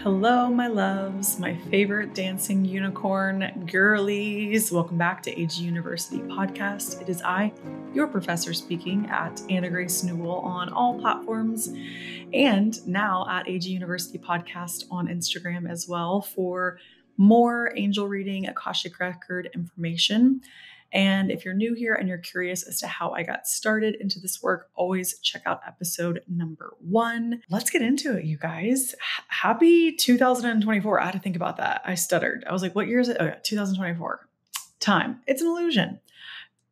Hello, my loves, my favorite dancing unicorn girlies. Welcome back to AG University podcast. It is I, your professor, speaking at Anna Grace Newell on all platforms, and now at AG University podcast on Instagram as well for more angel reading, Akashic Record information. And if you're new here and you're curious as to how I got started into this work, always check out episode number 1. Let's get into it, you guys. Happy 2024. I had to think about that. I stuttered. I was like, what year is it? Oh, yeah, 2024. Time. It's an illusion.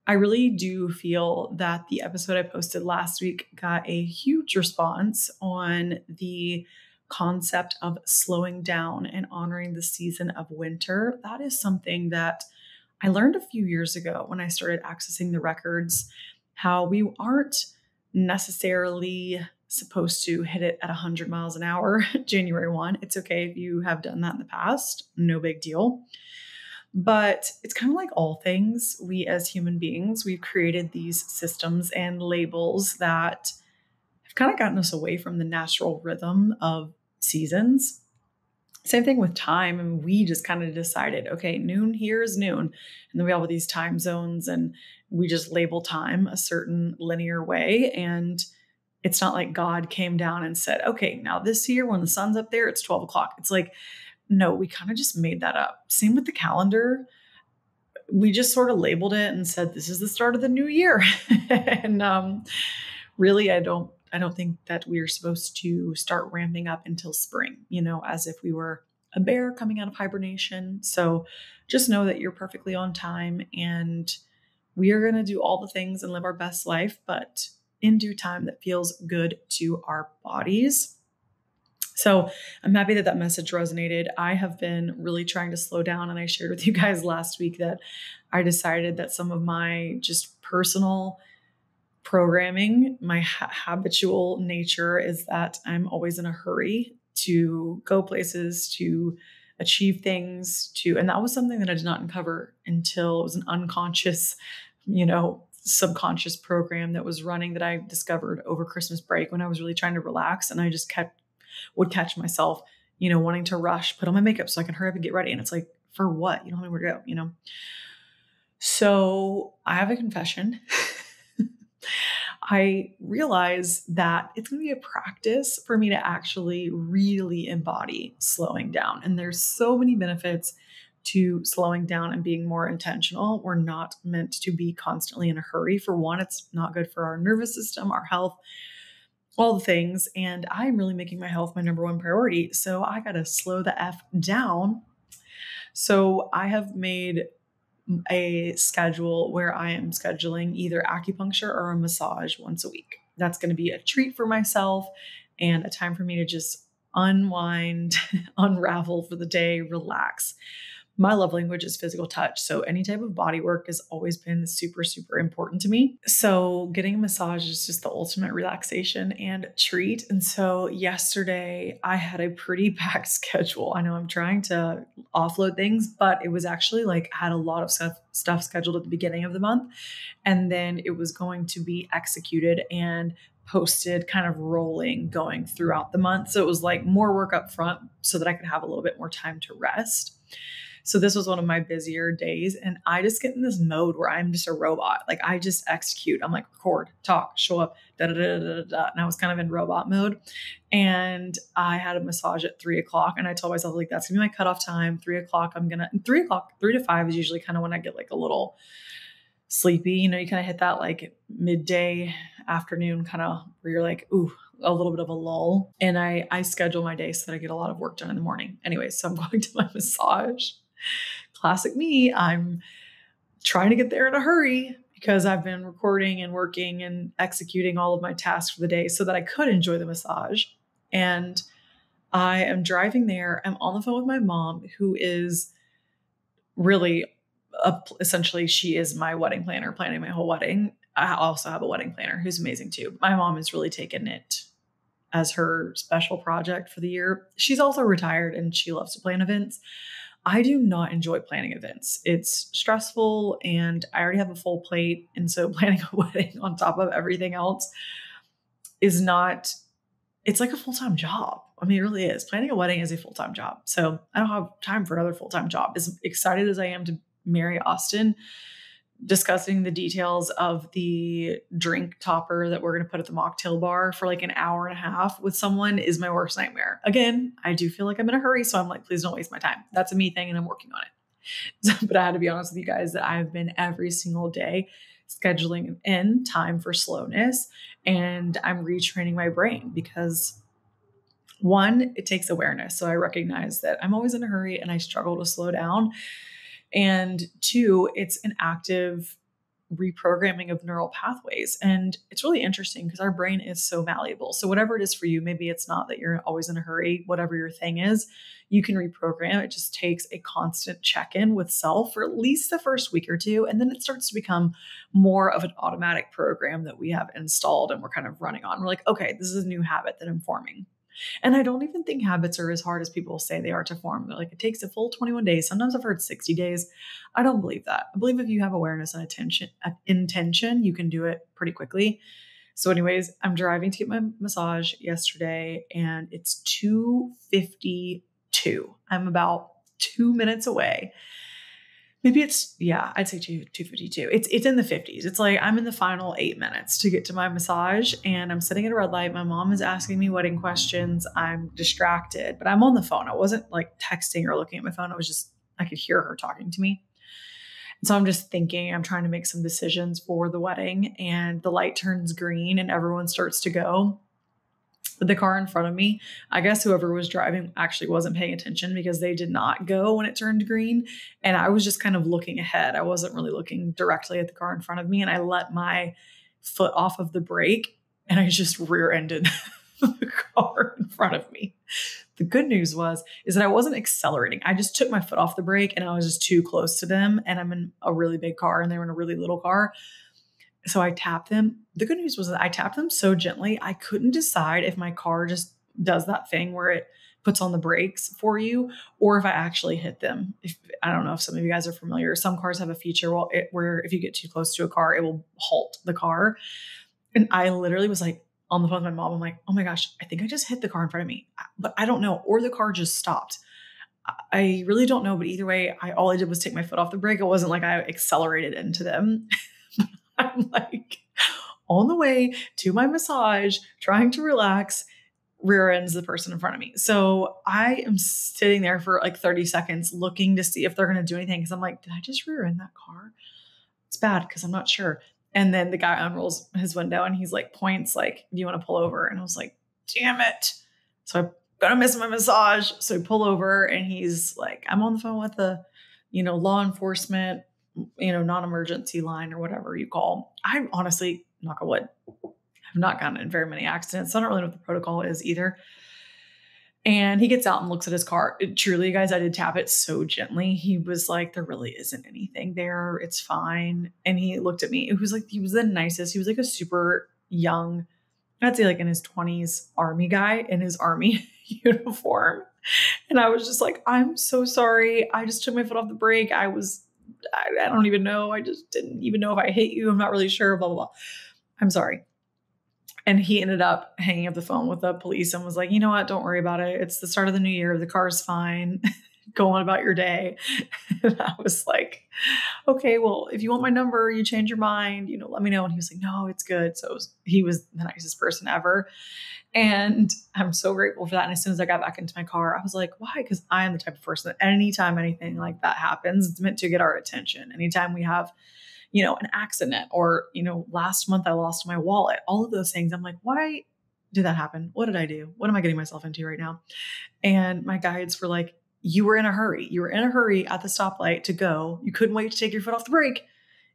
I really do feel that the episode I posted last week got a huge response on the concept of slowing down and honoring the season of winter. That is something that I learned a few years ago when I started accessing the records, how we aren't necessarily supposed to hit it at 100 miles an hour January 1. It's okay if you have done that in the past, no big deal. But it's kind of like all things. We as human beings, we've created these systems and labels that have kind of gotten us away from the natural rhythm of seasons. Same thing with time. And we just kind of decided, okay, noon here is noon. And then we all have these time zones and we just label time a certain linear way. And it's not like God came down and said, okay, now this year when the sun's up there, it's 12 o'clock. It's like, no, we kind of just made that up. Same with the calendar. We just sort of labeled it and said, this is the start of the new year. And really, I don't think that we're supposed to start ramping up until spring, as if we were a bear coming out of hibernation. So just know that you're perfectly on time and we are going to do all the things and live our best life, but in due time that feels good to our bodies. So I'm happy that message resonated. I have been really trying to slow down, and I shared with you guys last week that I decided that some of my just personal programming, my habitual nature is that I'm always in a hurry to go places, to achieve things, and that was something that I did not uncover until it was an unconscious, subconscious program that was running that I discovered over Christmas break when I was really trying to relax. And I just would catch myself, wanting to rush, put on my makeup so I can hurry up and get ready. And it's like, for what? You don't have anywhere to go, So I have a confession. I realize that it's going to be a practice for me to actually really embody slowing down. And there's so many benefits to slowing down and being more intentional. We're not meant to be constantly in a hurry. For one, it's not good for our nervous system, our health, all the things. And I'm really making my health my number one priority. So I got to slow the F down. So I have made a schedule where I am scheduling either acupuncture or a massage once a week. That's going to be a treat for myself and a time for me to just unwind, unravel for the day, relax. My love language is physical touch. So any type of body work has always been super, super important to me. So getting a massage is just the ultimate relaxation and treat. And so yesterday I had a pretty packed schedule. I know I'm trying to offload things, but it was actually I had a lot of stuff scheduled at the beginning of the month. And then it was going to be executed and posted kind of rolling going throughout the month. So it was more work up front so that I could have a little bit more time to rest. So this was one of my busier days, and I just get in this mode where I'm just a robot. I just execute. I'm record, talk, show up, da da da da da. And I was kind of in robot mode. And I had a massage at 3:00, and I told myself that's gonna be my cutoff time. 3:00. 3 to 5 is usually kind of when I get a little sleepy. You kind of hit that midday afternoon kind of where you're ooh, a little bit of a lull. And I schedule my day so that I get a lot of work done in the morning. Anyway, so I'm going to my massage. Classic me. I'm trying to get there in a hurry because I've been recording and working and executing all of my tasks for the day so that I could enjoy the massage. And I am driving there. I'm on the phone with my mom, who is really essentially, she is my wedding planner, planning my whole wedding. I also have a wedding planner who's amazing too. My mom has really taken it as her special project for the year. She's also retired and she loves to plan events. I do not enjoy planning events. It's stressful and I already have a full plate. And so planning a wedding on top of everything else is not, it's like a full-time job. I mean, it really is. Planning a wedding is a full-time job. So I don't have time for another full-time job. As excited as I am to marry Austin, discussing the details of the drink topper that we're going to put at the mocktail bar for like an hour and a half with someone is my worst nightmare. Again, I do feel like I'm in a hurry. So I'm like, please don't waste my time. That's a me thing and I'm working on it. But I had to be honest with you guys that I've been every single day scheduling in time for slowness, and I'm retraining my brain because one, it takes awareness. So I recognize that I'm always in a hurry and I struggle to slow down. And two, it's an active reprogramming of neural pathways. And it's really interesting because our brain is so malleable. So whatever it is for you, maybe it's not that you're always in a hurry, whatever your thing is, you can reprogram. It just takes a constant check-in with self for at least the first week or two. And then it starts to become more of an automatic program that we have installed and we're kind of running on. We're like, okay, this is a new habit that I'm forming. And I don't even think habits are as hard as people say they are to form. They're like, it takes a full 21 days. Sometimes I've heard 60 days. I don't believe that. I believe if you have awareness and intention, you can do it pretty quickly. So anyways, I'm driving to get my massage yesterday and it's 2:52. I'm about 2 minutes away. Maybe I'd say 2:52. It's in the 50s. It's like I'm in the final 8 minutes to get to my massage and I'm sitting at a red light. My mom is asking me wedding questions. I'm distracted, but I'm on the phone. I wasn't like texting or looking at my phone. I could hear her talking to me. And so I'm just thinking, I'm trying to make some decisions for the wedding and the light turns green and everyone starts to go. But the car in front of me, I guess whoever was driving actually wasn't paying attention because they did not go when it turned green. And I was just kind of looking ahead. I wasn't really looking directly at the car in front of me. And I let my foot off of the brake and I just rear-ended the car in front of me. The good news is that I wasn't accelerating. I just took my foot off the brake and I was just too close to them. And I'm in a really big car and they were in a really little car. So I tapped them. The good news was that I tapped them so gently, I couldn't decide if my car just does that thing where it puts on the brakes for you or if I actually hit them. I don't know if some of you guys are familiar. Some cars have a feature where if you get too close to a car, it will halt the car. And I literally was like on the phone with my mom. I'm like, oh my gosh, I think I just hit the car in front of me, but I don't know. Or the car just stopped. I really don't know. But either way, all I did was take my foot off the brake. It wasn't like I accelerated into them. I'm like on the way to my massage, trying to relax, rear ends the person in front of me. So I am sitting there for like 30 seconds looking to see if they're going to do anything. Cause I'm like, did I just rear end that car? It's bad because I'm not sure. And then the guy unrolls his window and he's like points like, do you want to pull over? And I was like, damn it. So I'm going to miss my massage. So I pull over and he's like, I'm on the phone with the, law enforcement, non-emergency line or whatever you call. I'm honestly, knock on wood, I've not gotten in very many accidents. So I don't really know what the protocol is either. And he gets out and looks at his car. Truly, guys, I did tap it so gently. He was like, there really isn't anything there. It's fine. And he looked at me. He was the nicest. He was like a super young, I'd say like in his 20s army guy in his army uniform. And I was just like, I'm so sorry. I just took my foot off the brake. I don't even know. I just didn't even know if I hit you. I'm not really sure, blah, blah, blah. I'm sorry. And he ended up hanging up the phone with the police and was like, you know what? Don't worry about it. It's the start of the new year. The car's fine. Go on about your day. And I was like, okay, well, if you want my number, you change your mind, let me know. And he was like, no, it's good. So he was the nicest person ever. And I'm so grateful for that. And as soon as I got back into my car, I was like, why? Because I am the type of person that anytime anything like that happens, it's meant to get our attention. Anytime we have, an accident or, last month I lost my wallet, all of those things. I'm like, why did that happen? What did I do? What am I getting myself into right now? And my guides were like, you were in a hurry. You were in a hurry at the stoplight to go. You couldn't wait to take your foot off the brake.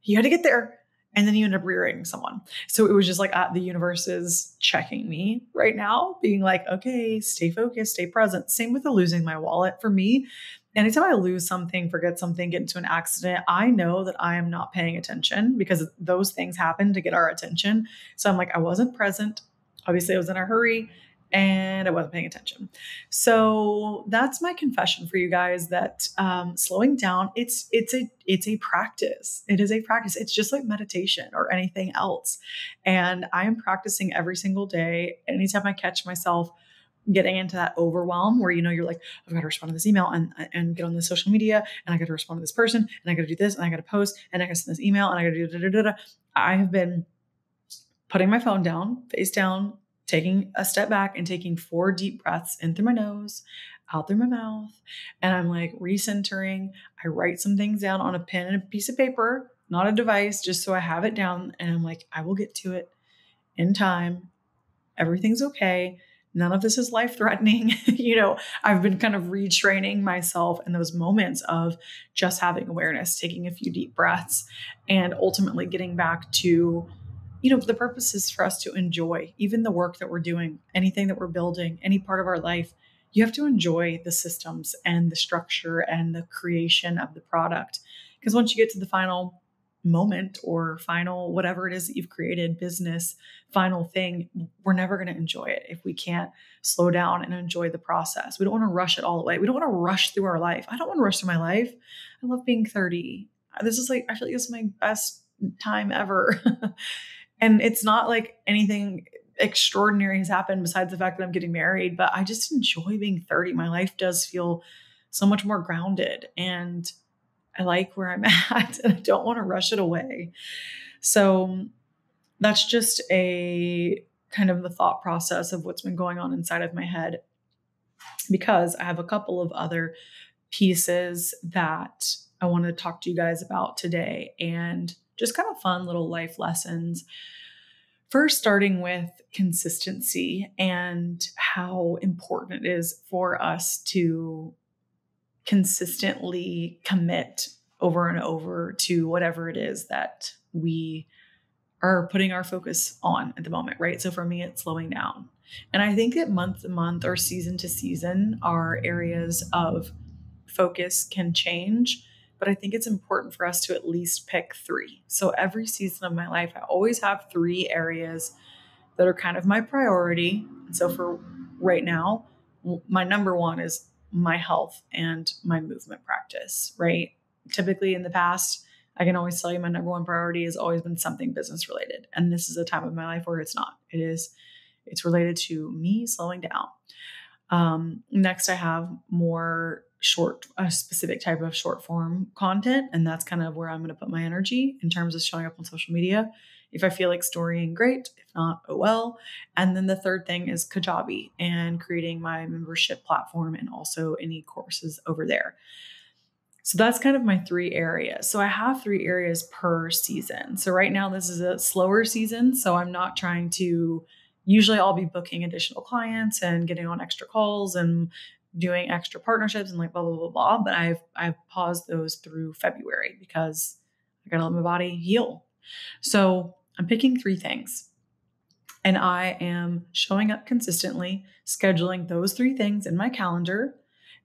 You had to get there. And then you end up rear-ending someone. So it was just like the universe is checking me right now, being like, okay, stay focused, stay present. Same with the losing my wallet for me. Anytime I lose something, forget something, get into an accident, I know that I am not paying attention because those things happen to get our attention. So I'm like, I wasn't present. Obviously I was in a hurry and I wasn't paying attention. So that's my confession for you guys that slowing down, it's a practice. It is a practice. It's just like meditation or anything else. And I am practicing every single day. Anytime I catch myself getting into that overwhelm where, you're like, I've got to respond to this email and get on the social media, and I got to respond to this person, and I got to do this, and I got to post, and I got to send this email, and I got to do da, da, da, da. I have been putting my phone down, face down, taking a step back and taking 4 deep breaths in through my nose, out through my mouth. And I'm like recentering. I write some things down on a pen and a piece of paper, not a device, just so I have it down. And I'm like, I will get to it in time. Everything's okay. None of this is life-threatening. I've been kind of retraining myself in those moments of just having awareness, taking a few deep breaths, and ultimately getting back to, the purpose is for us to enjoy even the work that we're doing, anything that we're building, any part of our life. You have to enjoy the systems and the structure and the creation of the product. Because once you get to the final moment or final, whatever it is that you've created, business, final thing, we're never going to enjoy it if we can't slow down and enjoy the process. We don't want to rush it all the way. We don't want to rush through our life. I don't want to rush through my life. I love being 30. I feel like this is my best time ever. And it's not like anything extraordinary has happened besides the fact that I'm getting married, but I just enjoy being 30. My life does feel so much more grounded, and I like where I'm at, and I don't want to rush it away. So that's just a kind of the thought process of what's been going on inside of my head, because I have a couple of other pieces that I want to talk to you guys about today, and just kind of fun little life lessons. First, starting with consistency and how important it is for us to consistently commit over and over to whatever it is that we are putting our focus on at the moment, right? So for me, it's slowing down. And I think that month to month or season to season, our areas of focus can change, but I think it's important for us to at least pick 3. So every season of my life, I always have 3 areas that are kind of my priority. And so for right now, my number 1 is my health and my movement practice, right? Typically in the past, I can always tell you my number 1 priority has always been something business related. And this is a time of my life where it's not. It's related to me slowing down. Next, I have more a specific type of short form content. And that's kind of where I'm going to put my energy in terms of showing up on social media. If I feel like storying, great. If not, oh well. And then the third thing is Kajabi and creating my membership platform and also any courses over there. So that's kind of my 3 areas. So I have 3 areas per season. So right now this is a slower season. So I'm not trying to, usually I'll be booking additional clients and getting on extra calls and doing extra partnerships and like blah, blah, blah, blah. But I've paused those through February because I got to let my body heal. So I'm picking 3 things, and I am showing up consistently, scheduling those 3 things in my calendar,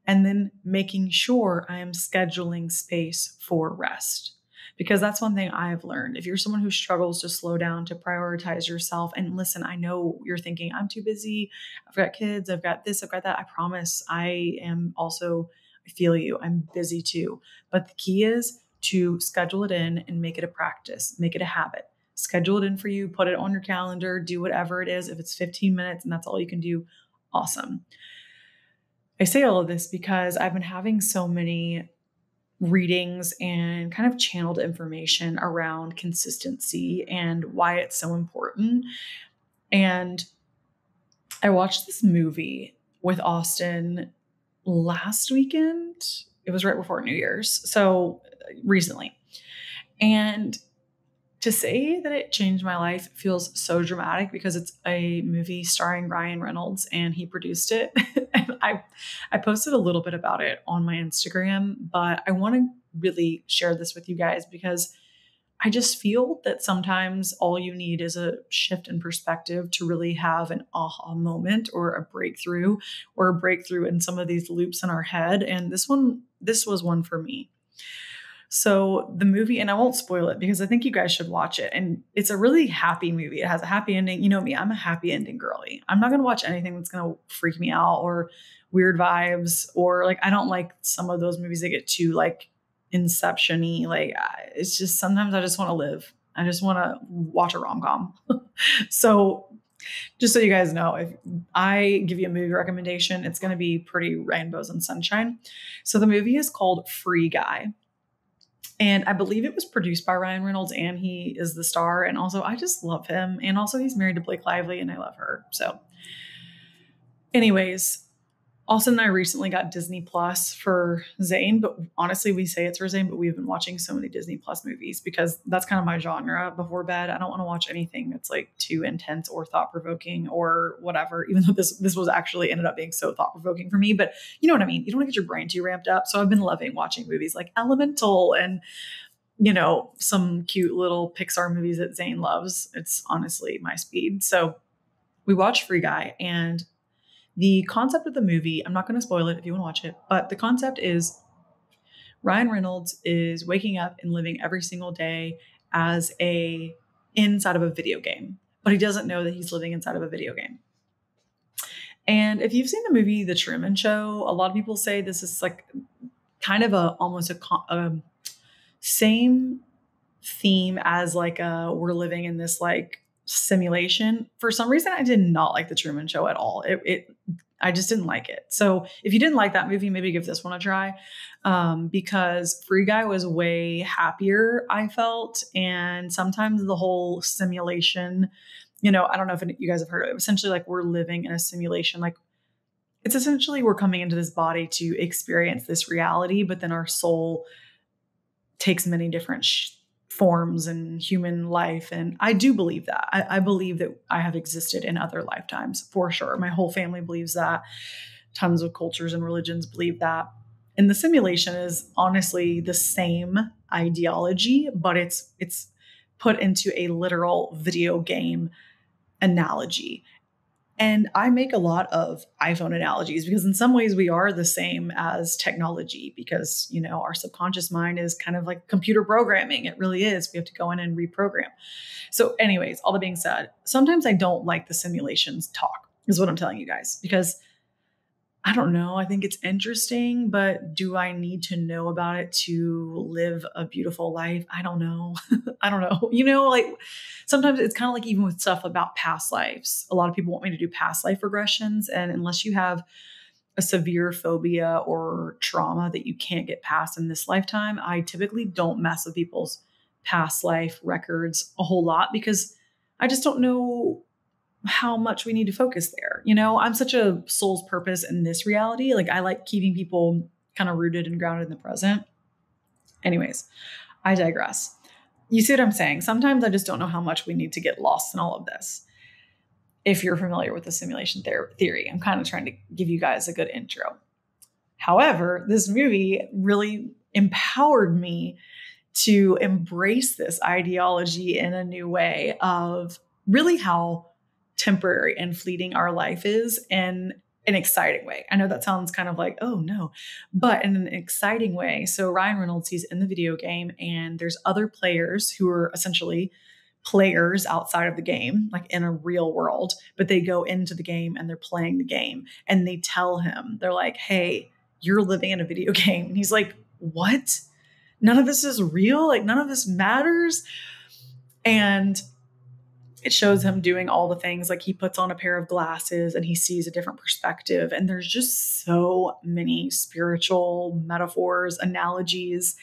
and then making sure I am scheduling space for rest. Because that's one thing I've learned. If you're someone who struggles to slow down, to prioritize yourself, and listen, I know you're thinking, I'm too busy. I've got kids. I've got this. I've got that. I promise I feel you. I'm busy too. But the key is to schedule it in and make it a practice, make it a habit. Schedule it in for you, put it on your calendar, do whatever it is. If it's 15 minutes and that's all you can do, awesome. I say all of this because I've been having so many readings and kind of channeled information around consistency and why it's so important. And I watched this movie with Austin last weekend. It was right before New Year's, so recently. And to say that it changed my life feels so dramatic because it's a movie starring Ryan Reynolds and he produced it. And I posted a little bit about it on my Instagram, but I want to really share this with you guys because I just feel that sometimes all you need is a shift in perspective to really have an aha moment or a breakthrough in some of these loops in our head. And this was one for me. So the movie, and I won't spoil it because I think you guys should watch it. And it's a really happy movie. It has a happy ending. You know me, I'm a happy ending girly. I'm not going to watch anything that's going to freak me out or weird vibes, or like, I don't like some of those movies that get too like Inception-y. Like it's just, sometimes I just want to live. I just want to watch a rom-com. So Just so you guys know, if I give you a movie recommendation, it's going to be pretty rainbows and sunshine. So the movie is called Free Guy. And I believe it was produced by Ryan Reynolds, and he is the star. And also, I just love him. And also, he's married to Blake Lively, and I love her. So anyways, Austin and I recently got Disney Plus for Zane, but honestly, we say it's for Zane, but we've been watching so many Disney Plus movies because that's kind of my genre before bed. I don't want to watch anything that's like too intense or thought provoking or whatever, even though this was actually ended up being so thought provoking for me. But you know what I mean? You don't want to get your brain too ramped up. So I've been loving watching movies like Elemental and, you know, some cute little Pixar movies that Zane loves. It's honestly my speed. So we watched Free Guy, and the concept of the movie, I'm not going to spoil it if you want to watch it, but the concept is Ryan Reynolds is waking up and living every single day as inside of a video game, but he doesn't know that he's living inside of a video game. And if you've seen the movie The Truman Show, a lot of people say this is like kind of almost a same theme as like we're living in this like simulation. For some reason, I did not like The Truman Show at all. I just didn't like it. So if you didn't like that movie, maybe give this one a try, because Free Guy was way happier, I felt. And sometimes the whole simulation, you know, I don't know if you guys have heard of it. Essentially, like we're living in a simulation. Like it's essentially we're coming into this body to experience this reality, but then our soul takes many different forms in human life. And I do believe that. I believe that I have existed in other lifetimes for sure. My whole family believes that. Tons of cultures and religions believe that. And the simulation is honestly the same ideology, but it's put into a literal video game analogy. And I make a lot of iPhone analogies because in some ways we are the same as technology because, you know, our subconscious mind is kind of like computer programming. It really is. We have to go in and reprogram. So anyways, all that being said, sometimes I don't like the simulations talk is what I'm telling you guys, because I don't know. I think it's interesting, but do I need to know about it to live a beautiful life? I don't know. I don't know. You know, like sometimes it's kind of like even with stuff about past lives. A lot of people want me to do past life regressions. And unless you have a severe phobia or trauma that you can't get past in this lifetime, I typically don't mess with people's past life records a whole lot because I just don't know how much we need to focus there. You know, I'm such a soul's purpose in this reality. Like I like keeping people kind of rooted and grounded in the present. Anyways, I digress. You see what I'm saying? Sometimes I just don't know how much we need to get lost in all of this. If you're familiar with the simulation theory, I'm kind of trying to give you guys a good intro. However, this movie really empowered me to embrace this ideology in a new way of really how temporary and fleeting our life is in an exciting way. I know that sounds kind of like, oh no, but in an exciting way. So Ryan Reynolds, he's in the video game and there's other players who are essentially players outside of the game, like in a real world, but they go into the game and they're playing the game and they tell him, they're like, hey, you're living in a video game. And he's like, what? None of this is real. Like none of this matters. And it shows him doing all the things, like he puts on a pair of glasses and he sees a different perspective. And there's just so many spiritual metaphors, analogies.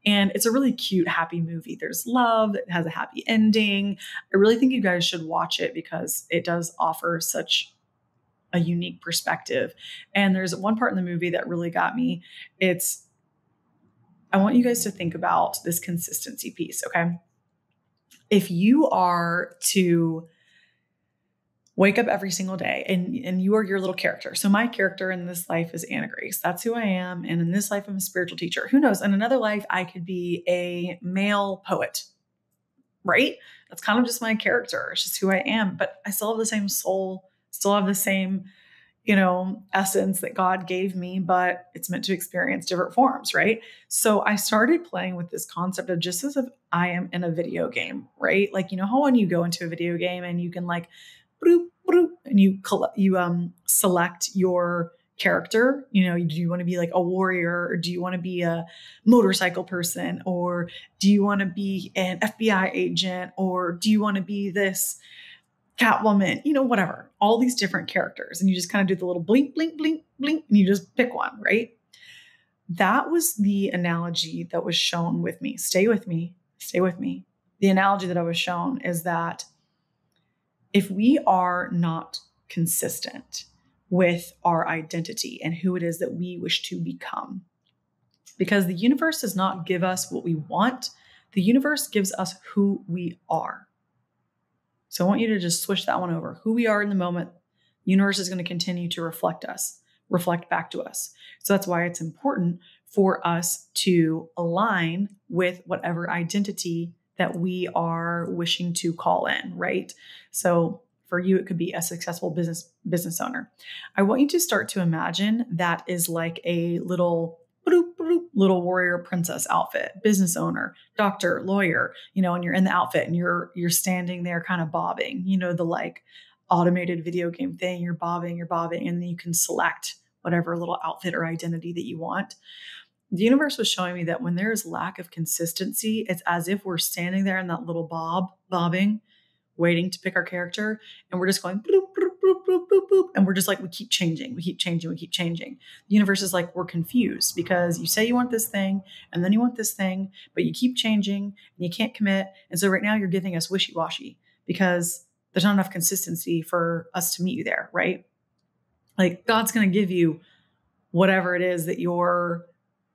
And it's a really cute, happy movie. There's love. It has a happy ending. I really think you guys should watch it because it does offer such a unique perspective. And there's one part in the movie that really got me. I want you guys to think about this consistency piece, okay? If you are to wake up every single day and you are your little character. So my character in this life is Anna Grace. That's who I am. And in this life, I'm a spiritual teacher. Who knows? In another life, I could be a male poet, right? That's kind of just my character. It's just who I am. But I still have the same soul, still have the same, you know, essence that God gave me, but it's meant to experience different forms, right? So I started playing with this concept of just as if I am in a video game, right? Like, you know how when you go into a video game and you can like, bloop, bloop, and you select your character, you know, do you want to be like a warrior or do you want to be a motorcycle person or do you want to be an FBI agent or do you want to be this? Catwoman, whatever, all these different characters. And you just kind of do the little blink, blink, blink, blink, and you just pick one, right? That was the analogy that was shown with me. Stay with me. Stay with me. The analogy that I was shown is that if we are not consistent with our identity and who it is that we wish to become, because the universe does not give us what we want, the universe gives us who we are. So I want you to just switch that one over. Who we are in the moment, the universe is going to continue to reflect back to us. So that's why it's important for us to align with whatever identity that we are wishing to call in, right? So for you, it could be a successful business owner. I want you to start to imagine that is like a little warrior princess outfit, business owner, doctor, lawyer, and you're in the outfit and you're standing there kind of bobbing, the like automated video game thing, you're bobbing, and then you can select whatever little outfit or identity that you want. The universe was showing me that when there is lack of consistency, it's as if we're standing there in that little bobbing, waiting to pick our character. And we're just going, bloop, bloop, bloop, bloop, bloop, bloop. And we're just like, we keep changing. The universe is like, we're confused because you say you want this thing and then you want this thing, but you keep changing and you can't commit. And so right now you're giving us wishy-washy because there's not enough consistency for us to meet you there, right? Like God's going to give you whatever it is that you're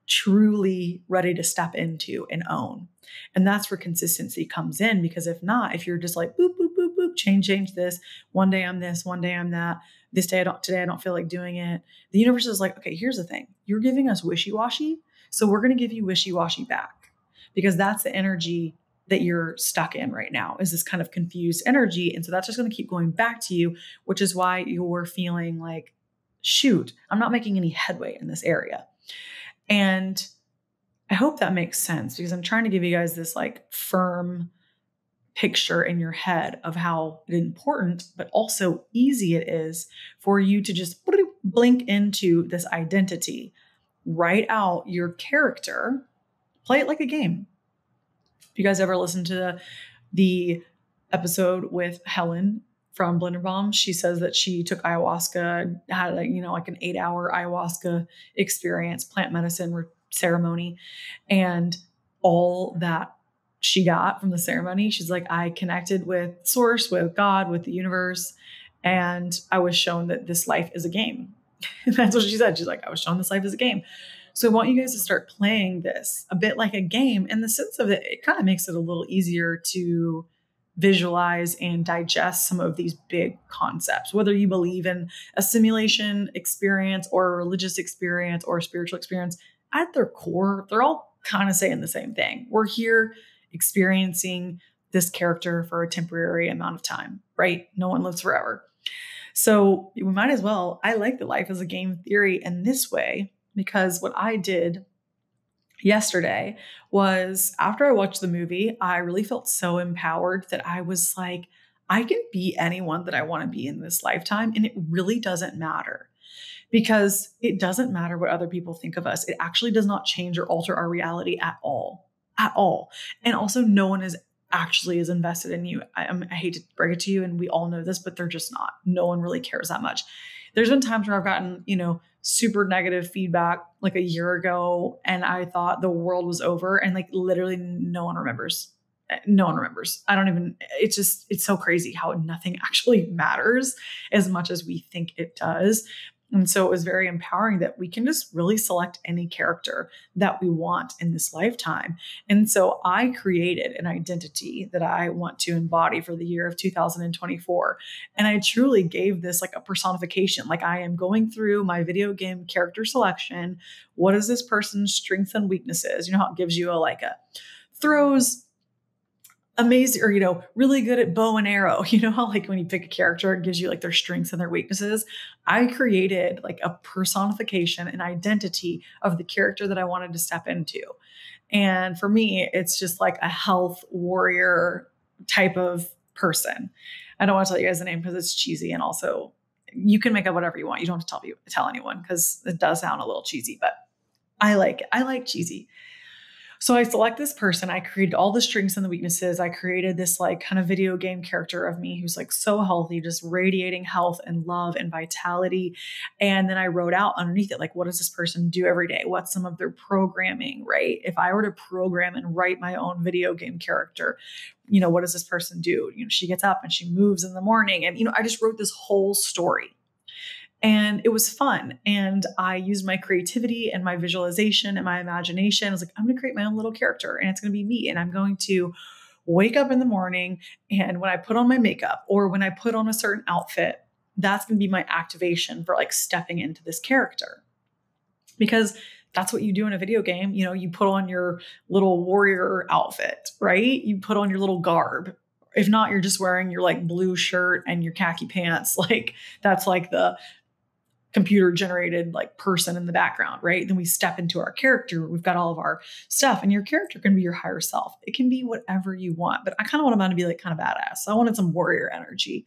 truly ready to step into and own. And that's where consistency comes in, because if not, if you're just like, boop, boop, boop, boop, change this. One day I'm this, one day I'm that. Today I don't feel like doing it. The universe is like, okay, here's the thing. You're giving us wishy-washy. So we're going to give you wishy-washy back, because that's the energy that you're stuck in right now, is this kind of confused energy. And so that's just going to keep going back to you, which is why you're feeling like, shoot, I'm not making any headway in this area. And I hope that makes sense, because I'm trying to give you guys this like firm picture in your head of how important, but also easy it is for you to just blink into this identity, write out your character, play it like a game. If you guys ever listened to the episode with Helen from Blenderbaum, she says that she took ayahuasca, had like an 8-hour ayahuasca experience, plant medicine ceremony, and all that she got from the ceremony. She's like, I connected with source, with God, with the universe, and I was shown that this life is a game. And that's what she said. She's like, I was shown this life is a game. So I want you guys to start playing this a bit like a game, in the sense of it kind of makes it a little easier to visualize and digest some of these big concepts, whether you believe in a simulation experience or a religious experience or a spiritual experience. At their core, they're all kind of saying the same thing. We're here experiencing this character for a temporary amount of time, right? No one lives forever. So we might as well, I like the life as a game theory in this way, because what I did yesterday was, after I watched the movie, I really felt so empowered that I was like, I can be anyone that I want to be in this lifetime. And it really doesn't matter, because it doesn't matter what other people think of us. It actually does not change or alter our reality at all. And also, no one is actually as invested in you. I hate to break it to you, and we all know this, but they're just not. No one really cares that much. There's been times where I've gotten, super negative feedback like a year ago, and I thought the world was over, and like literally no one remembers. No one remembers. It's so crazy how nothing actually matters as much as we think it does. And so it was very empowering that we can just really select any character that we want in this lifetime. And so I created an identity that I want to embody for the year of 2024. And I truly gave this like a personification. Like, I am going through my video game character selection. What is this person's strengths and weaknesses? You know how it gives you a throws amazing, or, really good at bow and arrow. You know how like when you pick a character, it gives you like their strengths and their weaknesses. I created like a personification, an identity of the character that I wanted to step into. And for me, it's just like a health warrior type of person. I don't want to tell you guys the name because it's cheesy. And also you can make up whatever you want. You don't have to tell anyone, because it does sound a little cheesy, but I like it. I like cheesy. So I select this person. I created all the strengths and the weaknesses. I created this like kind of video game character of me who's like so healthy, just radiating health and love and vitality. And then I wrote out underneath it, like, what does this person do every day? What's some of their programming, right? If I were to program and write my own video game character, what does this person do? She gets up and she moves in the morning. And, I just wrote this whole story. And it was fun. And I used my creativity and my visualization and my imagination. I was like, I'm going to create my own little character and it's going to be me. And I'm going to wake up in the morning. And when I put on my makeup or when I put on a certain outfit, that's going to be my activation for like stepping into this character. Because that's what you do in a video game. You put on your little warrior outfit, right? You put on your little garb. If not, you're just wearing your like blue shirt and your khaki pants. Like that's like the computer generated like person in the background, right? Then we step into our character. We've got all of our stuff and your character can be your higher self. It can be whatever you want, but I kind of want them to be like kind of badass. So I wanted some warrior energy.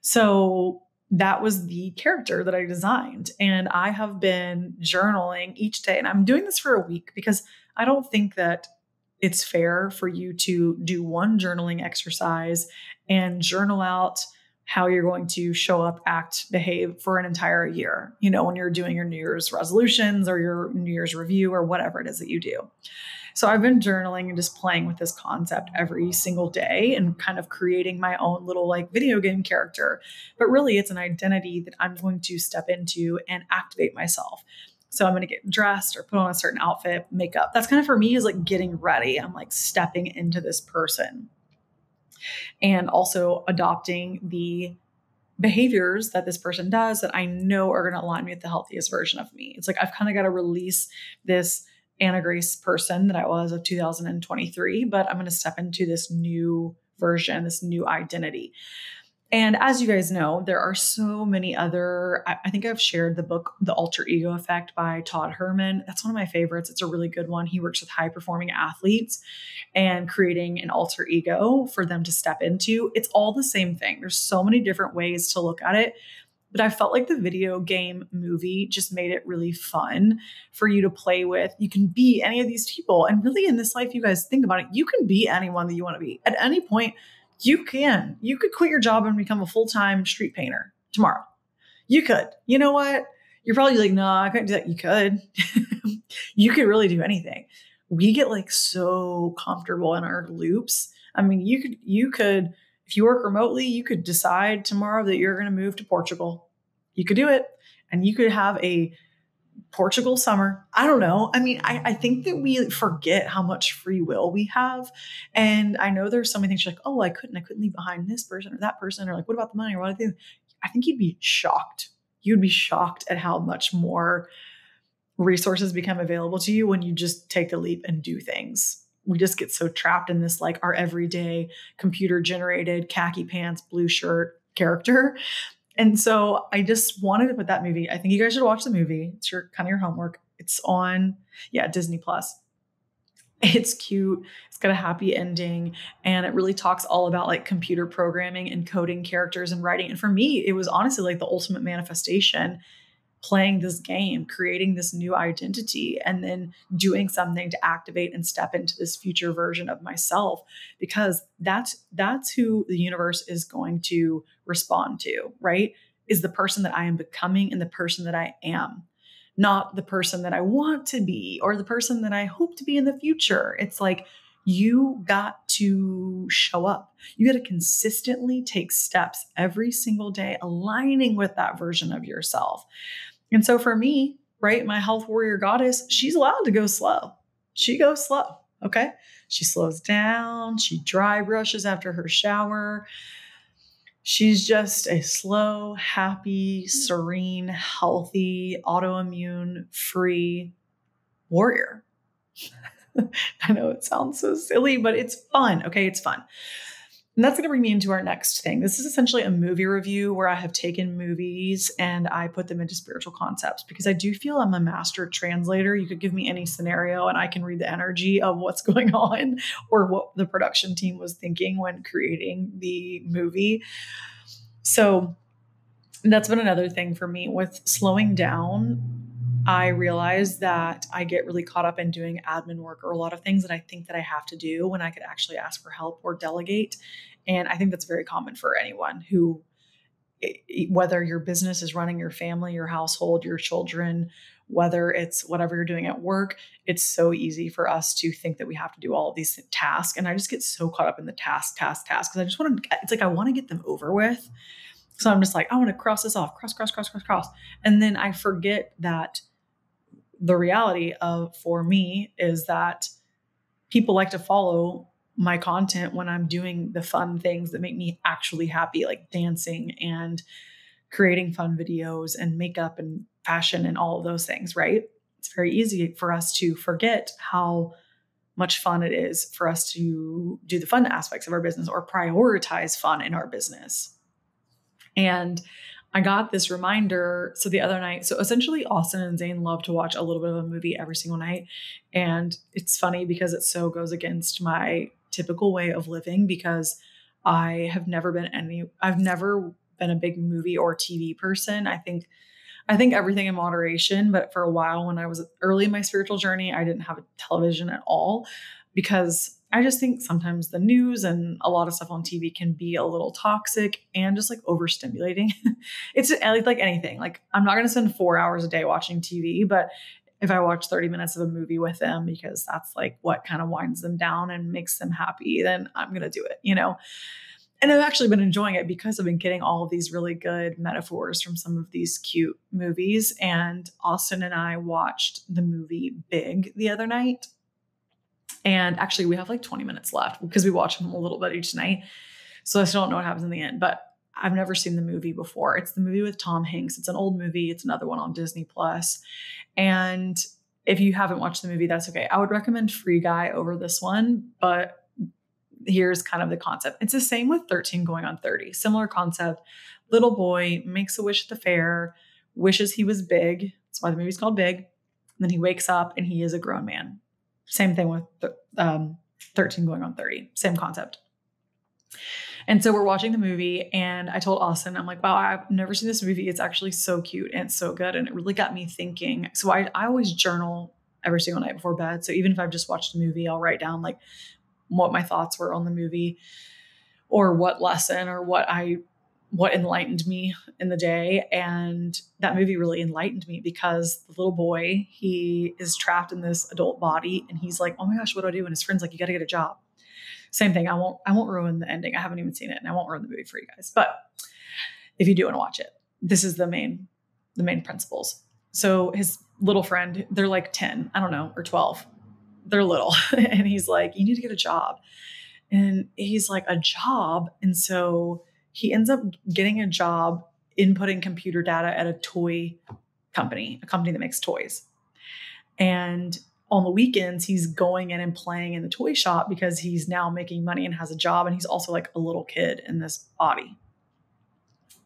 So that was the character that I designed. And I have been journaling each day and I'm doing this for a week because I don't think that it's fair for you to do one journaling exercise and journal out how you're going to show up, act, behave for an entire year, when you're doing your New Year's resolutions or your New Year's review or whatever it is that you do. So I've been journaling and just playing with this concept every single day and kind of creating my own little like video game character. But really it's an identity that I'm going to step into and activate myself. So I'm going to get dressed or put on a certain outfit, makeup. That's kind of for me is like getting ready. I'm like stepping into this person. And also adopting the behaviors that this person does that I know are going to align me with the healthiest version of me. It's like I've kind of got to release this Anna Grace person that I was of 2023, but I'm going to step into this new version, this new identity. And as you guys know, there are so many other, I think I've shared the book, The Alter Ego Effect by Todd Herman. That's one of my favorites. It's a really good one. He works with high performing athletes and creating an alter ego for them to step into. It's all the same thing. There's so many different ways to look at it. But I felt like the video game movie just made it really fun for you to play with. You can be any of these people. And really in this life, you guys think about it, you can be anyone that you want to be. At any point, you could quit your job and become a full-time street painter tomorrow. You could. You know what? You're probably like, no, I couldn't do that. You could. You could really do anything. We get like so comfortable in our loops. I mean, you could, if you work remotely, you could decide tomorrow that you're going to move to Portugal. You could do it. And you could have a Portugal summer. I don't know. I mean, I think that we forget how much free will we have. And I know there's so many things you're like, oh, I couldn't leave behind this person or that person. Or like, what about the money? Or what I think you'd be shocked. You'd be shocked at how much more resources become available to you when you just take the leap and do things. We just get so trapped in this, like our everyday computer generated khaki pants, blue shirt character. And so I just wanted to put that movie. I think you guys should watch the movie. It's your kind of your homework. It's on, Disney Plus. It's cute. It's got a happy ending. And it really talks all about like computer programming and coding characters and writing. And for me, it was honestly like the ultimate manifestation, playing this game, creating this new identity, and then doing something to activate and step into this future version of myself, because that's who the universe is going to respond to, right? Is the person that I am becoming and the person that I am, not the person that I want to be or the person that I hope to be in the future. It's like, you got to show up. You got to consistently take steps every single day, aligning with that version of yourself. And so for me, right, my health warrior goddess, she's allowed to go slow. She goes slow. Okay. She slows down. She dry brushes after her shower. She's just a slow, happy, serene, healthy, autoimmune free warrior. I know it sounds so silly, but it's fun. Okay. It's fun. And that's going to bring me into our next thing. This is essentially a movie review where I have taken movies and I put them into spiritual concepts, because I do feel I'm a master translator. You could give me any scenario and I can read the energy of what's going on or what the production team was thinking when creating the movie. So that's been another thing for me with slowing down. I realize that I get really caught up in doing admin work or a lot of things that I think that I have to do when I could actually ask for help or delegate. And I think that's very common for anyone who, whether your business is running your family, your household, your children, whether it's whatever you're doing at work, it's so easy for us to think that we have to do all of these tasks. And I just get so caught up in the task, because I just want to, it's like, I want to get them over with. So I'm just like, I want to cross this off, cross. And then I forget that the reality of, for me, is that people like to follow my content when I'm doing the fun things that make me actually happy, like dancing and creating fun videos and makeup and fashion and all of those things, right? It's very easy for us to forget how much fun it is for us to do the fun aspects of our business or prioritize fun in our business. And I got this reminder. So the other night, so essentially Austin and Zane love to watch a little bit of a movie every single night. And it's funny because it so goes against my typical way of living, because I've never been a big movie or TV person. I think everything in moderation, but for a while when I was early in my spiritual journey, I didn't have a television at all, because I just think sometimes the news and a lot of stuff on TV can be a little toxic and just like overstimulating. It's like anything. Like, I'm not going to spend 4 hours a day watching TV, but if I watch 30 minutes of a movie with them, because that's like what kind of winds them down and makes them happy, then I'm going to do it, And I've actually been enjoying it because I've been getting all of these really good metaphors from some of these cute movies. And Austin and I watched the movie Big the other night. And actually, we have like 20 minutes left because we watch them a little bit each night. So I still don't know what happens in the end, but I've never seen the movie before. It's the movie with Tom Hanks. It's an old movie. It's another one on Disney Plus. And if you haven't watched the movie, that's okay. I would recommend Free Guy over this one, but here's kind of the concept. It's the same with 13 Going on 30. Similar concept. Little boy makes a wish at the fair, wishes he was big. That's why the movie's called Big. And then he wakes up and he is a grown man. Same thing with 13 Going on 30. Same concept. And so we're watching the movie, and I told Austin, I'm like, wow, I've never seen this movie. It's actually so cute and so good. And it really got me thinking. So I always journal every single night before bed. So even if I've just watched a movie, I'll write down like what my thoughts were on the movie, or what lesson or what enlightened me in the day. And that movie really enlightened me, because the little boy, he is trapped in this adult body, and he's like, oh my gosh, what do I do? And his friend's like, you got to get a job. Same thing. I won't ruin the ending. I haven't even seen it, and I won't ruin the movie for you guys. But if you do want to watch it, this is the main principles. So his little friend, they're like 10, I don't know, or 12. They're little. And he's like, you need to get a job. And he's like, a job? And so he ends up getting a job inputting computer data at a toy company, a company that makes toys. And on the weekends, he's going in and playing in the toy shop because he's now making money and has a job. And he's also like a little kid in this body.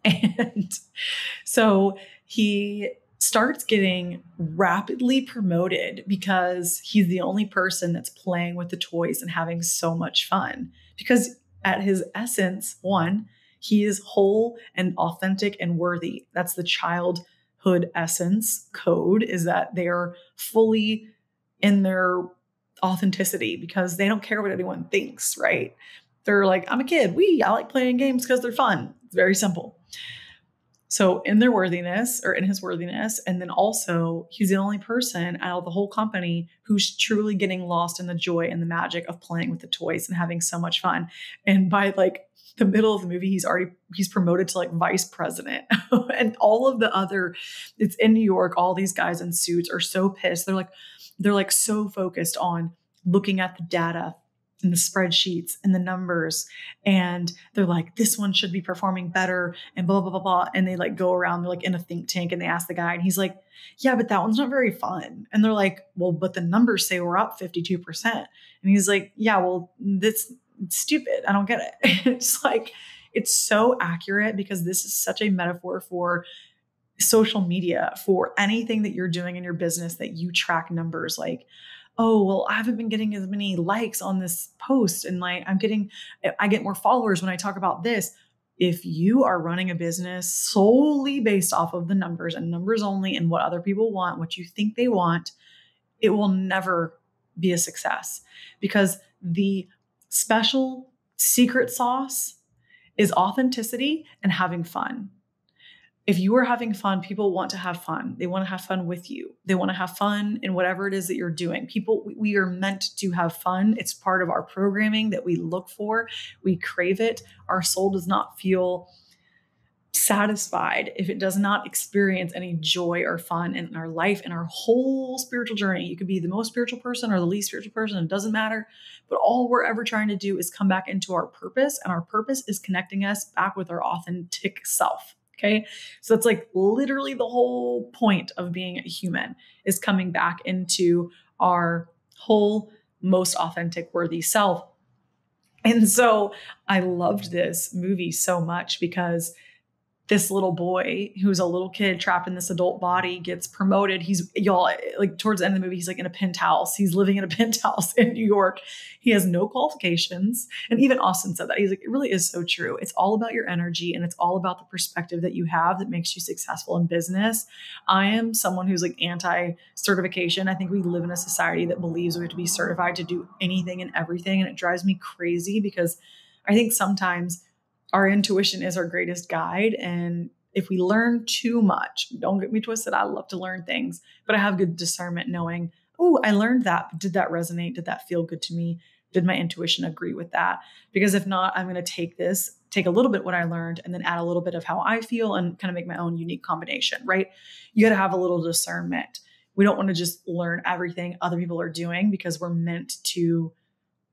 And so he starts getting rapidly promoted because he's the only person that's playing with the toys and having so much fun. Because at his essence, one, he is whole and authentic and worthy. That's the childhood essence code, is that they're fully in their authenticity because they don't care what anyone thinks, right? They're like, I'm a kid. I like playing games because they're fun. It's very simple. So in their worthiness, or in his worthiness, and then also he's the only person out of the whole company who's truly getting lost in the joy and the magic of playing with the toys and having so much fun. And by like the middle of the movie, he's promoted to like vice president. And all of the other, it's in New York, all these guys in suits are so pissed. They're like so focused on looking at the data and the spreadsheets and the numbers. And they're like, this one should be performing better and blah, blah, blah, blah. And they like go around, they're like in a think tank, and they ask the guy, and he's like, yeah, but that one's not very fun. And they're like, well, but the numbers say we're up 52%. And he's like, yeah, well, that's stupid. I don't get it. It's like, it's so accurate, because this is such a metaphor for social media, for anything that you're doing in your business that you track numbers. Like, oh, well, I haven't been getting as many likes on this post, and like I get more followers when I talk about this. if you are running a business solely based off of the numbers and numbers only and what other people want, what you think they want, it will never be a success, because the special secret sauce is authenticity and having fun. If you are having fun, people want to have fun. They want to have fun with you. They want to have fun in whatever it is that you're doing. We are meant to have fun. It's part of our programming that we look for. We crave it. Our soul does not feel satisfied if it does not experience any joy or fun in our life and our whole spiritual journey. You could be the most spiritual person or the least spiritual person. It doesn't matter. But all we're ever trying to do is come back into our purpose. And our purpose is connecting us back with our authentic self. Okay. So that's like literally the whole point of being a human, is coming back into our whole, most authentic, worthy self. And so I loved this movie so much because this little boy who's a little kid trapped in this adult body gets promoted. He's, y'all, like towards the end of the movie, he's like in a penthouse. He's living in a penthouse in New York. He has no qualifications. And even Austin said that. He's like, it really is so true. It's all about your energy, and it's all about the perspective that you have that makes you successful in business. I am someone who's like anti-certification. I think we live in a society that believes we have to be certified to do anything and everything. And it drives me crazy, because I think sometimes our intuition is our greatest guide. And if we learn too much, don't get me twisted, I love to learn things, but I have good discernment knowing, oh, I learned that. But did that resonate? Did that feel good to me? Did my intuition agree with that? Because if not, I'm going to take a little bit what I learned and then add a little bit of how I feel and kind of make my own unique combination, right? You got to have a little discernment. We don't want to just learn everything other people are doing, because we're meant to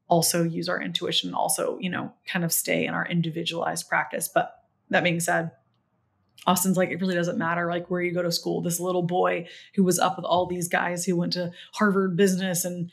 also use our intuition, also, kind of stay in our individualized practice. But that being said, Austin's like, it really doesn't matter like where you go to school. This little boy who was up with all these guys who went to Harvard Business and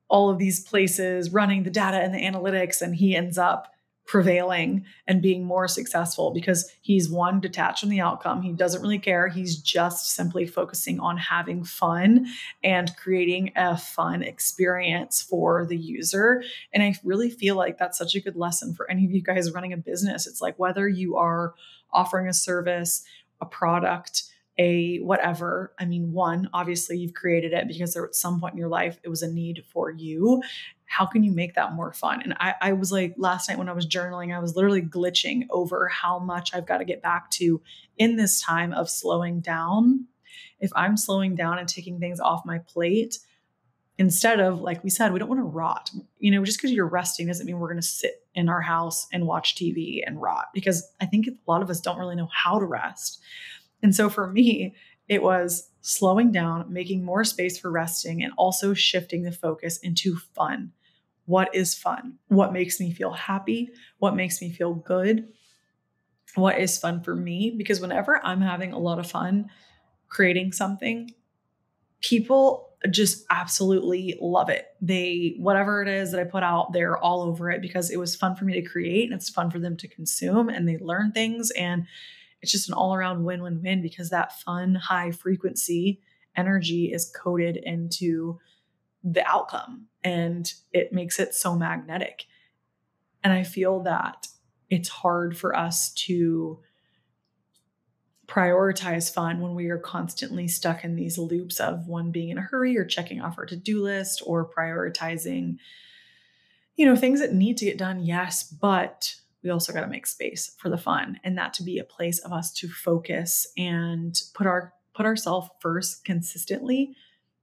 all of these places running the data and the analytics, and he ends up prevailing and being more successful because he's, one, detached from the outcome. He doesn't really care. He's just simply focusing on having fun and creating a fun experience for the user. And I really feel like that's such a good lesson for any of you guys running a business. It's like, whether you are offering a service, a product, a whatever. I mean, one, obviously you've created it because there at some point in your life, it was a need for you. How can you make that more fun? And I was like, last night when I was journaling, I was literally glitching over how much I've got to get back to in this time of slowing down. If I'm slowing down and taking things off my plate, instead of, like we said, we don't want to rot. Just because you're resting doesn't mean we're going to sit in our house and watch TV and rot, because I think a lot of us don't really know how to rest. And so for me, it was slowing down, making more space for resting, and also shifting the focus into fun. What is fun? What makes me feel happy? What makes me feel good? What is fun for me? Because whenever I'm having a lot of fun creating something, people just absolutely love it. Whatever it is that I put out, they're all over it, because it was fun for me to create and it's fun for them to consume, and they learn things. And it's just an all around win-win-win, because that fun, high frequency energy is coded into the outcome, and it makes it so magnetic. And I feel that it's hard for us to prioritize fun when we are constantly stuck in these loops of, one, being in a hurry or checking off our to-do list, or prioritizing, things that need to get done. Yes, but we also got to make space for the fun, and that to be a place of us to focus and put ourselves first consistently,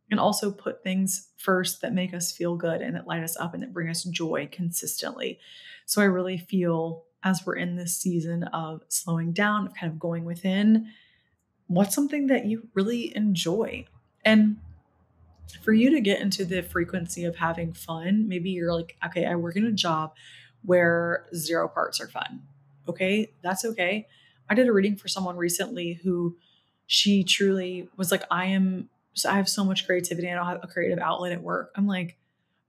and also put things first that make us feel good and that light us up and that bring us joy consistently. So I really feel, as we're in this season of slowing down, of kind of going within, what's something that you really enjoy? And for you to get into the frequency of having fun, maybe you're like, okay, I work in a job where 0 parts are fun. Okay, that's okay. I did a reading for someone recently who, she truly was like, I have so much creativity. I don't have a creative outlet at work. I'm like,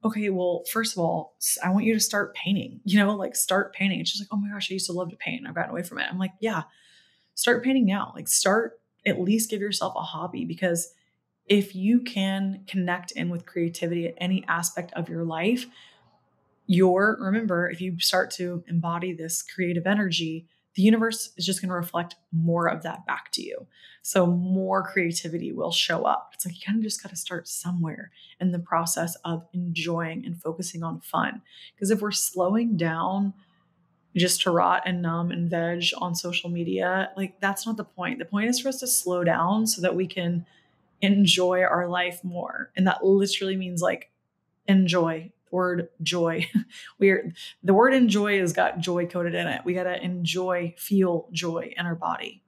okay, well, first of all, I want you to start painting, start painting. And she's like, oh my gosh, I used to love to paint. I've gotten away from it. I'm like, yeah, start painting now. At least give yourself a hobby, because if you can connect in with creativity at any aspect of your life, remember, if you start to embody this creative energy, the universe is just going to reflect more of that back to you. So more creativity will show up. It's like you kind of just got to start somewhere in the process of enjoying and focusing on fun. Because if we're slowing down just to rot and numb and veg on social media, like that's not the point. The point is for us to slow down so that we can enjoy our life more. And that literally means like enjoy. The word joy. The word enjoy has got joy coded in it. We got to enjoy, feel joy in our body,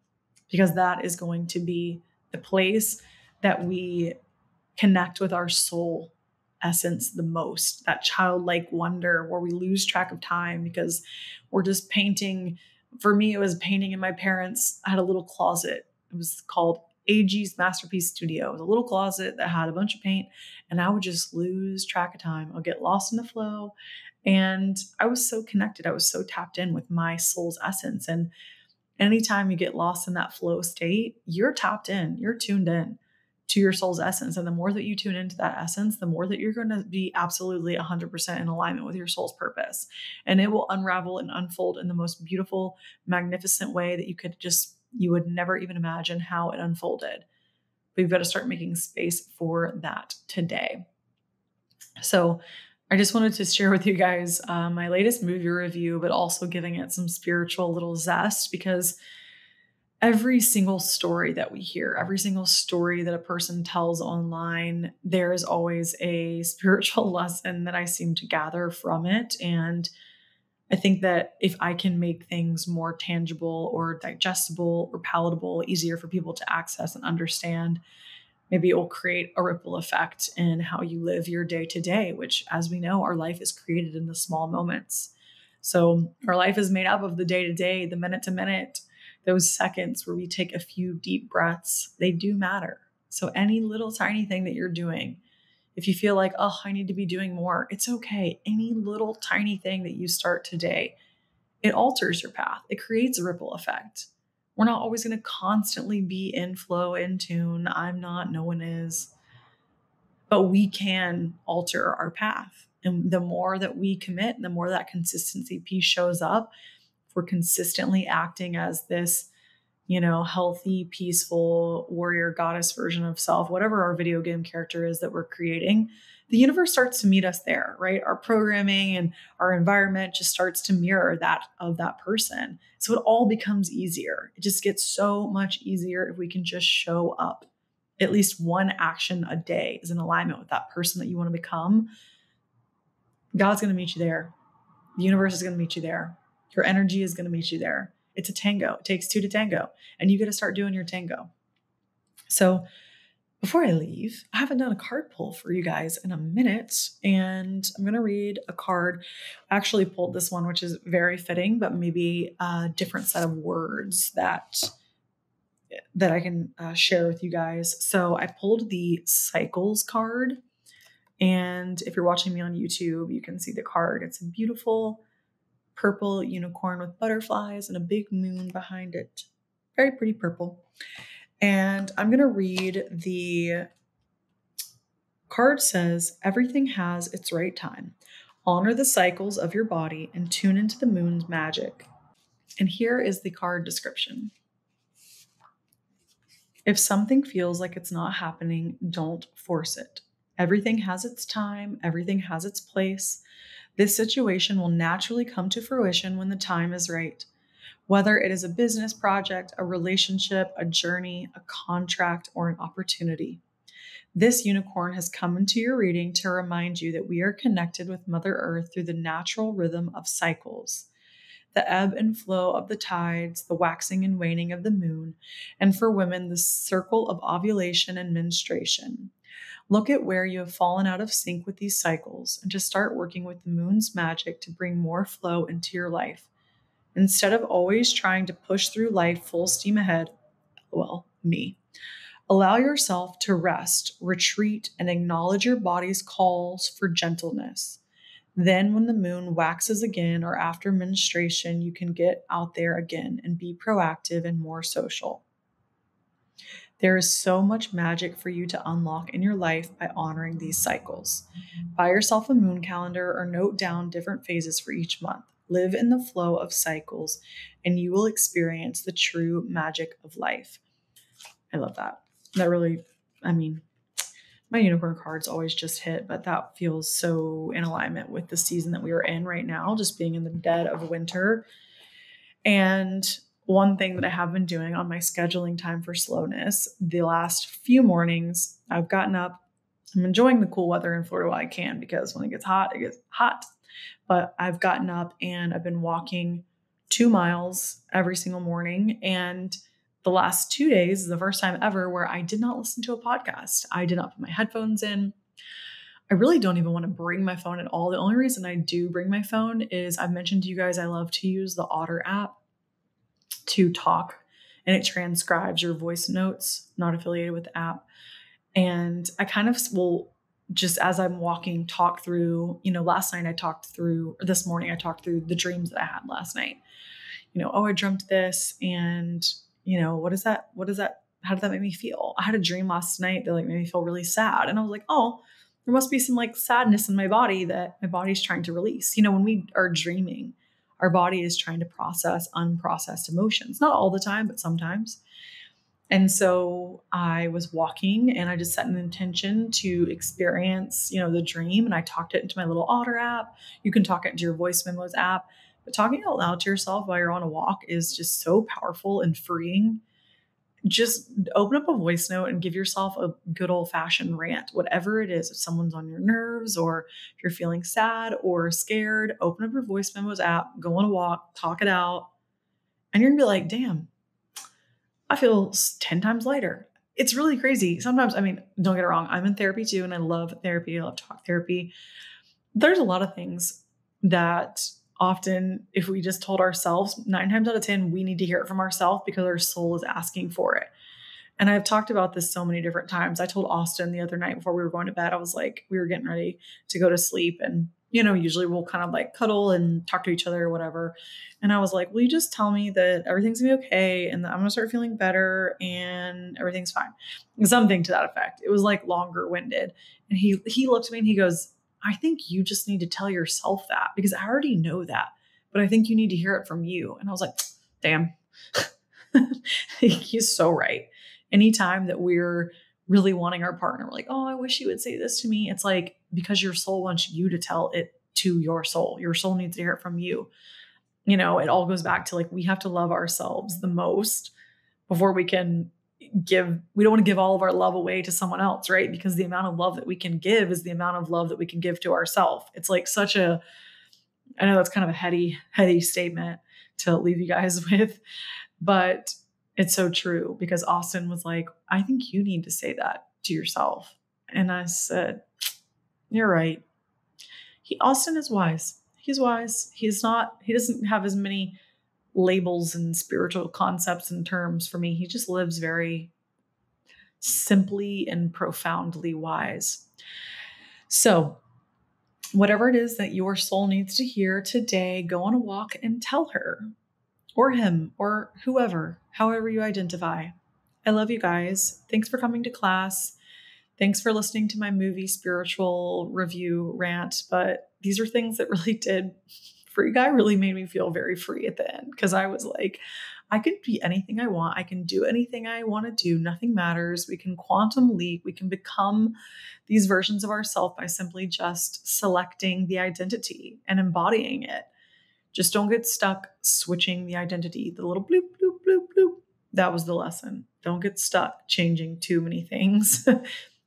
because that is going to be the place that we connect with our soul essence the most, that childlike wonder where we lose track of time because we're just painting. For me, it was painting in my parents' I had a little closet. It was called AG's Masterpiece Studio. It was a little closet that had a bunch of paint, and I would just lose track of time. I'll get lost in the flow. And I was so connected. I was so tapped in with my soul's essence. And anytime you get lost in that flow state, you're tapped in, you're tuned in to your soul's essence. And the more that you tune into that essence, the more that you're going to be absolutely 100% in alignment with your soul's purpose. And it will unravel and unfold in the most beautiful, magnificent way that you would never even imagine how it unfolded. But you've got to start making space for that today. So I just wanted to share with you guys my latest movie review, but also giving it some spiritual little zest, because every single story that we hear, every single story that a person tells online, there is always a spiritual lesson that I seem to gather from it. And I think that if I can make things more tangible or digestible or palatable, easier for people to access and understand, maybe it will create a ripple effect in how you live your day to day, which, as we know, our life is created in the small moments. So our life is made up of the day to day, the minute to minute, those seconds where we take a few deep breaths. They do matter. So any little tiny thing that you're doing, if you feel like, oh, I need to be doing more, it's okay. Any little tiny thing that you start today, it alters your path. It creates a ripple effect. We're not always going to constantly be in flow, in tune. I'm not, no one is. But we can alter our path. And the more that we commit, the more that consistency piece shows up. If we're consistently acting as this, healthy, peaceful warrior goddess version of self, whatever our video game character is that we're creating, the universe starts to meet us there, right? Our programming and our environment just starts to mirror that of that person. So it all becomes easier. It just gets so much easier if we can just show up. At least one action a day is in alignment with that person that you want to become. God's going to meet you there. The universe is going to meet you there. Your energy is going to meet you there. It's a tango. It takes two to tango, and you got to start doing your tango. So before I leave, I haven't done a card pull for you guys in a minute, and I'm going to read a card. I actually pulled this one, which is very fitting, but maybe a different set of words that I can share with you guys. So I pulled the Cycles card, and if you're watching me on YouTube, you can see the card. It's a beautiful purple unicorn with butterflies and a big moon behind it. Very pretty purple. And I'm going to read the card. Says, everything has its right time. Honor the cycles of your body and tune into the moon's magic. And here is the card description. If something feels like it's not happening, don't force it. Everything has its time. Everything has its place. This situation will naturally come to fruition when the time is right. Whether it is a business project, a relationship, a journey, a contract, or an opportunity. This unicorn has come into your reading to remind you that we are connected with Mother Earth through the natural rhythm of cycles. The ebb and flow of the tides, the waxing and waning of the moon, and for women, the circle of ovulation and menstruation. Look at where you have fallen out of sync with these cycles and to start working with the moon's magic to bring more flow into your life. Instead of always trying to push through life full steam ahead, allow yourself to rest, retreat, and acknowledge your body's calls for gentleness. Then when the moon waxes again or after menstruation, you can get out there again and be proactive and more social. There is so much magic for you to unlock in your life by honoring these cycles. Buy yourself a moon calendar or note down different phases for each month. live in the flow of cycles, and you will experience the true magic of life. I love that. That really, I mean, my unicorn cards always just hit, but that feels so in alignment with the season that we are in right now, just being in the dead of winter. And one thing that I have been doing on my scheduling time for slowness, the last few mornings, I've gotten up. I'm enjoying the cool weather in Florida while I can, because when it gets hot, it gets hot. But I've gotten up and I've been walking 2 miles every single morning. And the last 2 days is the first time ever where I did not listen to a podcast. I did not put my headphones in. I really don't even want to bring my phone at all. The only reason I do bring my phone is I've mentioned to you guys I love to use the Otter app to talk, and it transcribes your voice notes, not affiliated with the app. And I kind of will, just as I'm walking, talk through, last night I talked through, or this morning I talked through the dreams that I had last night. I dreamt this, and what is that? How did that make me feel? I had a dream last night that made me feel really sad. And I was like, oh, there must be some sadness in my body that my body's trying to release. When we are dreaming, our body is trying to process unprocessed emotions. Not all the time, but sometimes. And so I was walking and I just set an intention to experience, the dream. And I talked it into my little Otter app. You can talk it into your voice memos app. But talking out loud to yourself while you're on a walk is just so powerful and freeing. Just open up a voice note and give yourself a good old fashioned rant, whatever it is. If someone's on your nerves, or if you're feeling sad or scared, open up your voice memos app, go on a walk, talk it out. And you're gonna be like, damn, I feel 10 times lighter. It's really crazy. Sometimes, don't get it wrong. I'm in therapy too. And I love therapy. I love talk therapy. There's a lot of things that often, if we just told ourselves, 9 times out of 10, we need to hear it from ourselves because our soul is asking for it. And I've talked about this so many different times. I told Austin the other night before we were going to bed, I was like, we were getting ready to go to sleep. And, usually we'll kind of cuddle and talk to each other or whatever. And I was like, will you just tell me that everything's gonna be okay and that I'm gonna start feeling better and everything's fine? Something to that effect. It was longer winded. And he looked at me and he goes, I think you just need to tell yourself that, because I already know that, but I think you need to hear it from you. And I was like, damn, he's so right. Anytime that we're really wanting our partner, we're like, oh, I wish you would say this to me. It's because your soul wants you to tell it to your soul. Your soul needs to hear it from you. It all goes back to we have to love ourselves the most before we can give. We don't want to give all of our love away to someone else, right? Because the amount of love that we can give is the amount of love that we can give to ourselves. It's such a, I know that's kind of a heady statement to leave you guys with, but it's so true, because Austin was like, I think you need to say that to yourself. And I said, you're right. Austin is wise. He's wise. He doesn't have as many labels and spiritual concepts and terms for me. He just lives very simply and profoundly wise. So whatever it is that your soul needs to hear today, go on a walk and tell her or him or whoever, however you identify. I love you guys. Thanks for coming to class. Thanks for listening to my movie spiritual review rant. But these are things that really did, Free Guy really made me feel very free at the end, because I was like, I can be anything I want. I can do anything I want to do. Nothing matters. We can quantum leap. We can become these versions of ourselves by simply just selecting the identity and embodying it. Just don't get stuck switching the identity. The little bloop, bloop, bloop, bloop. That was the lesson. Don't get stuck changing too many things,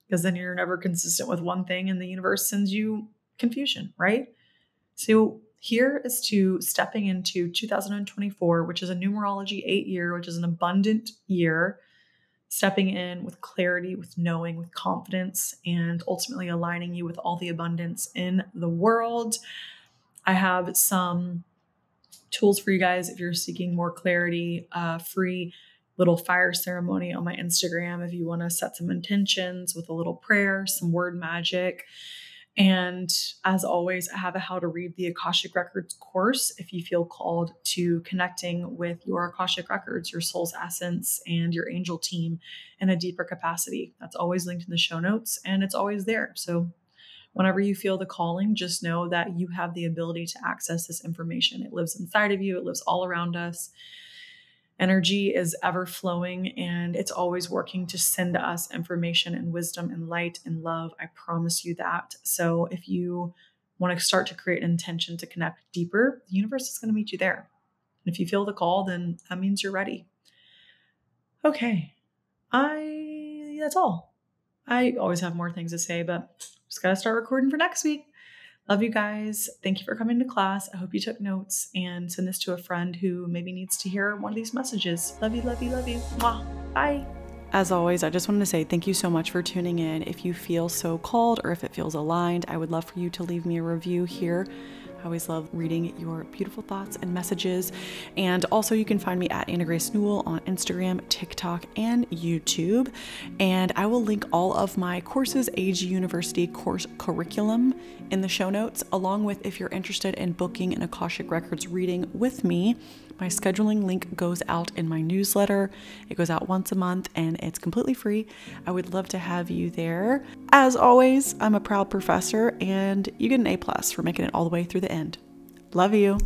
because then you're never consistent with one thing and the universe sends you confusion, right? So here is to stepping into 2024, which is a numerology 8 year, which is an abundant year, stepping in with clarity, with knowing, with confidence, and ultimately aligning you with all the abundance in the world. I have some tools for you guys if you're seeking more clarity, free little fire ceremony on my Instagram if you want to set some intentions with a little prayer, some word magic. And as always, I have a How to Read the Akashic Records course if you feel called to connecting with your Akashic Records, your soul's essence, and your angel team in a deeper capacity. That's always linked in the show notes, and it's always there. So Whenever you feel the calling, just know that you have the ability to access this information. It lives inside of you. It lives all around us. Energy is ever flowing, and it's always working to send us information and wisdom and light and love. I promise you that. So if you want to start to create an intention to connect deeper, the universe is going to meet you there. And if you feel the call, then that means you're ready. Okay. That's all. I always have more things to say, but just got to start recording for next week. Love you guys. Thank you for coming to class. I hope you took notes and send this to a friend who maybe needs to hear one of these messages. Love you, love you, love you. Mwah. Bye. As always, I just wanted to say thank you so much for tuning in. If you feel so called or if it feels aligned, I would love for you to leave me a review here. I always love reading your beautiful thoughts and messages. And also you can find me at Anna Grace Newell on Instagram, TikTok, and YouTube. And I will link all of my courses, AGU University course curriculum in the show notes, along with if you're interested in booking an Akashic Records reading with me. My scheduling link goes out in my newsletter. It goes out once a month and it's completely free. I would love to have you there. As always, I'm a proud professor and you get an A+ for making it all the way through the end. Love you.